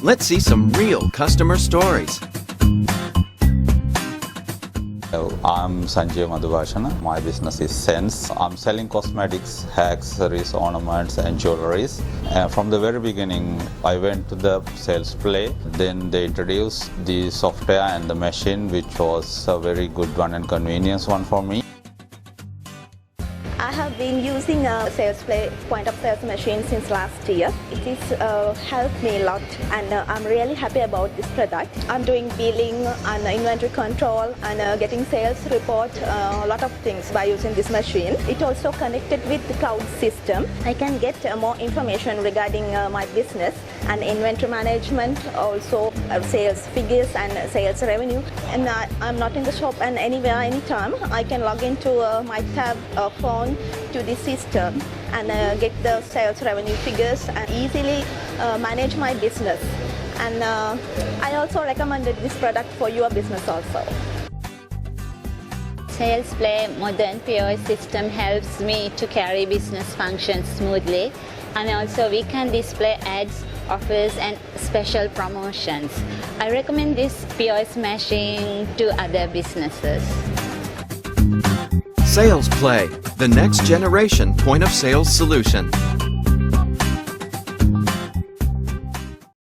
Let's see some real customer stories. I'm Sanjay Madhubhashana. My business is Sense. I'm selling cosmetics, accessories, ornaments and jewelries. From the very beginning, I went to the SalesPlay. Then they introduced the software and the machine, which was a very good one and convenience one for me. I have been using a SalesPlay point of sales machine since last year. It has helped me a lot, and I'm really happy about this product. I'm doing billing and inventory control and getting sales report, a lot of things by using this machine. It also connected with the cloud system. I can get more information regarding my business and inventory management, also sales figures and sales revenue. And I'm not in the shop and anywhere, anytime. I can log into my tab or phone to this system and get the sales revenue figures and easily manage my business. And I also recommended this product for your business also. SalesPlay modern POS system helps me to carry business functions smoothly, and also we can display ads, offers and special promotions. I recommend this POS machine to other businesses. SalesPlay, the next generation point of sales solution.